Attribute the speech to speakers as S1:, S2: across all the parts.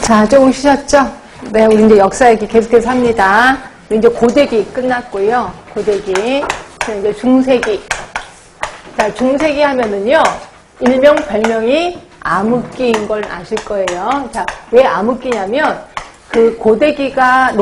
S1: 자, 조금 쉬셨죠? 네, 우리 이제 역사 얘기 계속해서 합니다. 우리 이제 고대기 끝났고요. 고대기. 이제 중세기. 자, 중세기 하면은요, 일명 별명이 암흑기인 걸 아실 거예요. 자, 왜 암흑기냐면, 그 고대기가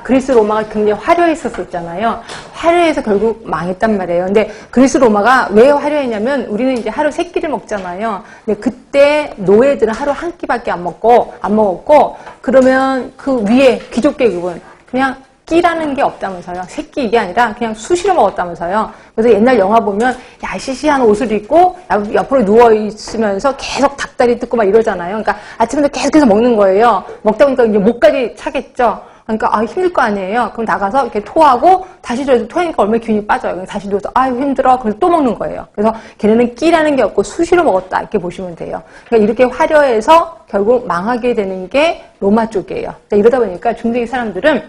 S1: 그리스 로마가 굉장히 화려했었잖아요. 화려해서 결국 망했단 말이에요. 근데 그리스 로마가 왜 화려했냐면 우리는 이제 하루 3끼를 먹잖아요. 근데 그때 노예들은 하루 한 끼밖에 안 먹었고 그러면 그 위에 귀족 계급은 그냥 끼라는 게 없다면서요. 3끼 이게 아니라 그냥 수시로 먹었다면서요. 그래서 옛날 영화 보면 야시시한 옷을 입고 옆으로 누워있으면서 계속 닭다리 뜯고 막 이러잖아요. 그러니까 아침부터 계속해서 먹는 거예요. 먹다 보니까 이제 목까지 차겠죠. 그러니까 힘들 거 아니에요. 그럼 나가서 이렇게 토하고 다시 토하니까 얼마나 기운이 빠져요. 다시 누워서 힘들어. 그래서 또 먹는 거예요. 그래서 걔네는 끼라는 게 없고 수시로 먹었다 이렇게 보시면 돼요. 그러니까 이렇게 화려해서 결국 망하게 되는 게 로마 쪽이에요. 그러니까 이러다 보니까 중세기 사람들은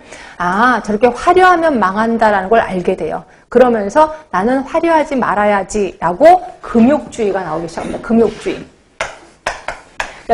S1: 저렇게 화려하면 망한다라는 걸 알게 돼요. 그러면서 나는 화려하지 말아야지라고 금욕주의가 나오기 시작합니다. 금욕주의.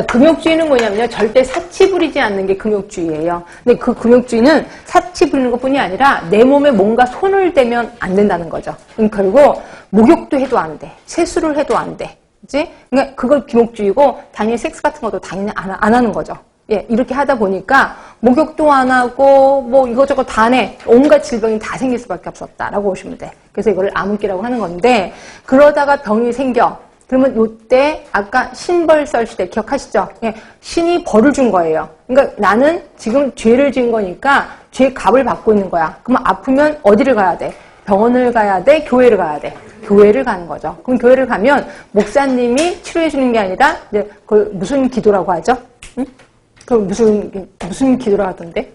S1: 금욕주의는 뭐냐면요. 절대 사치 부리지 않는 게 금욕주의예요. 근데 그 금욕주의는 사치 부리는 것뿐이 아니라 내 몸에 뭔가 손을 대면 안 된다는 거죠. 결국 목욕도 해도 안 돼. 세수를 해도 안 돼. 그치? 그러니까 그걸 금욕주의고 당연히 섹스 같은 것도 당연히 안 하는 거죠. 예, 이렇게 하다 보니까 목욕도 안 하고 뭐 이것저것 다 안 해. 온갖 질병이 다 생길 수밖에 없었다라고 보시면 돼. 그래서 이걸 암흑기라고 하는 건데 그러다가 병이 생겨. 그러면 요때 아까 신벌설 시대 기억하시죠? 예, 신이 벌을 준 거예요. 그러니까 나는 지금 죄를 지은 거니까 죄 값을 받고 있는 거야. 그러면 아프면 어디를 가야 돼? 병원을 가야 돼? 교회를 가야 돼? 교회를 가는 거죠. 그럼 교회를 가면 목사님이 치료해 주는 게 아니라 이제 그 무슨 기도라고 하죠? 응? 그 무슨 기도라고 하던데?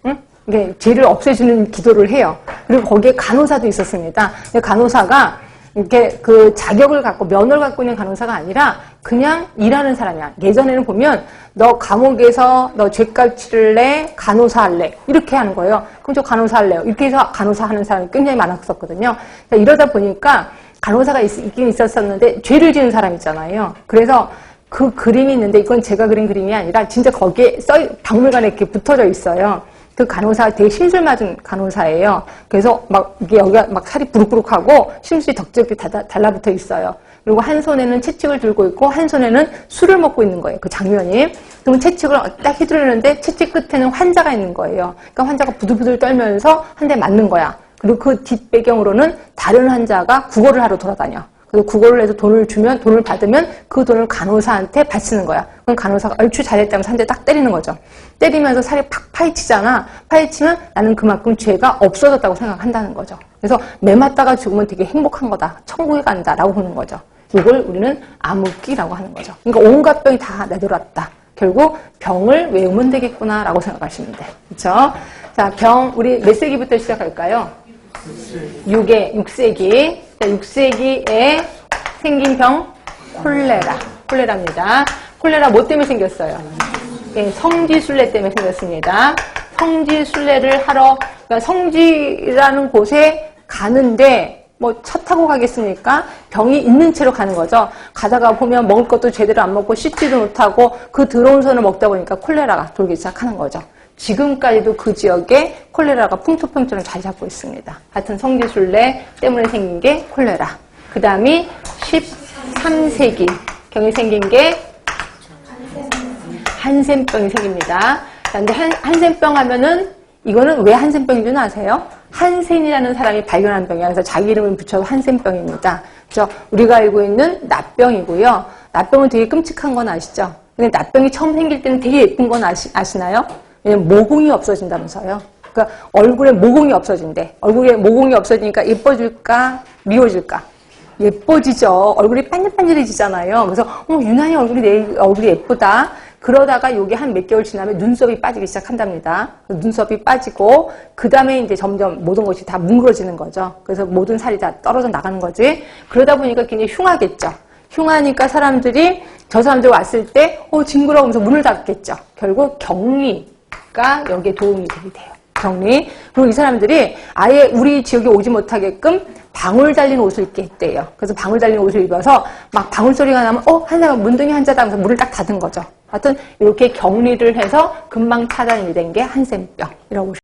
S1: 응? 이게 죄를 없애주는 기도를 해요. 그리고 거기에 간호사도 있었습니다. 간호사가 이렇게 그 자격을 갖고 면허를 갖고 있는 간호사가 아니라 그냥 일하는 사람이야. 예전에는 보면 너 감옥에서 너 죄값 치를래? 간호사 할래? 이렇게 하는 거예요. 그럼 저 간호사 할래요. 이렇게 해서 간호사 하는 사람이 굉장히 많았었거든요. 그러니까 이러다 보니까 간호사가 있긴 있었었는데 죄를 지은 사람 있잖아요. 그래서 그 그림이 있는데 이건 제가 그린 그림이 아니라 진짜 거기에 박물관에 이렇게 붙어져 있어요. 그 간호사가 되게 심술 맞은 간호사예요. 그래서 막 이게 여기가 막 살이 부룩부룩하고 심술이 덕지덕지 달라붙어 있어요. 그리고 한 손에는 채찍을 들고 있고 한 손에는 술을 먹고 있는 거예요. 그 장면이. 그러면 채찍을 딱 휘두르는데 채찍 끝에는 환자가 있는 거예요. 그러니까 환자가 부들부들 떨면서 한 대 맞는 거야. 그리고 그 뒷배경으로는 다른 환자가 구걸을 하러 돌아다녀. 그래서 구걸을 해서 돈을 받으면 그 돈을 간호사한테 바치는 거야. 그럼 간호사가 얼추 잘했다면서 한 대 딱 때리는 거죠. 때리면서 살이 팍 파헤치잖아. 파헤치면 나는 그만큼 죄가 없어졌다고 생각한다는 거죠. 그래서 매 맞다가 죽으면 되게 행복한 거다. 천국에 간다라고 보는 거죠. 이걸 우리는 암흑기라고 하는 거죠. 그러니까 온갖 병이 다 내돌았다. 결국 병을 외우면 되겠구나라고 생각하시면 돼. 그렇죠? 자, 병 우리 몇 세기부터 시작할까요? 6세기. 6세기에 생긴 병 콜레라입니다. 콜레라 뭐 때문에 생겼어요? 예, 성지순례 때문에 생겼습니다. 성지순례를 하러 그러니까 성지라는 곳에 가는데 뭐 차 타고 가겠습니까? 병이 있는 채로 가는 거죠. 가다가 보면 먹을 것도 제대로 안 먹고 씻지도 못하고 그 더러운 손을 먹다 보니까 콜레라가 돌기 시작하는 거죠. 지금까지도 그 지역에 콜레라가 풍토병처럼 자리 잡고 있습니다. 하여튼 성지순례 때문에 생긴 게 콜레라. 그 다음이 13세기 경에 생긴 게 한센병이 생깁니다. 그런데 한센병 하면은 이거는 왜 한센병인 줄 아세요? 한센이라는 사람이 발견한 병이야. 그래서 자기 이름을 붙여서 한센병입니다. 그렇죠? 우리가 알고 있는 납병이고요. 납병은 되게 끔찍한 건 아시죠? 근데 납병이 처음 생길 때는 되게 예쁜 건 아시나요? 왜냐면 모공이 없어진다면서요. 그러니까 얼굴에 모공이 없어진대. 얼굴에 모공이 없어지니까 예뻐질까? 미워질까? 예뻐지죠. 얼굴이 반질반질해지잖아요. 그래서 유난히 내 얼굴이 예쁘다. 그러다가 요게 한 몇 개월 지나면 눈썹이 빠지기 시작한답니다. 눈썹이 빠지고 그 다음에 이제 점점 모든 것이 다 뭉그러지는 거죠. 그래서 모든 살이 다 떨어져 나가는 거지. 그러다 보니까 굉장히 흉하겠죠. 흉하니까 사람들이 저 사람들 왔을 때 징그러우면서 문을 닫겠죠. 결국 격리가 여기에 도움이 되게 돼요. 격리. 그리고 이 사람들이 아예 우리 지역에 오지 못하게끔 방울 달린 옷을 입게 했대요. 그래서 방울 달린 옷을 입어서 막 방울 소리가 나면 한자가 문둥이 한자다 하면서 문을 딱 닫은 거죠. 하여튼 이렇게 격리를 해서 금방 차단이 된 게 한센병이라고 보시면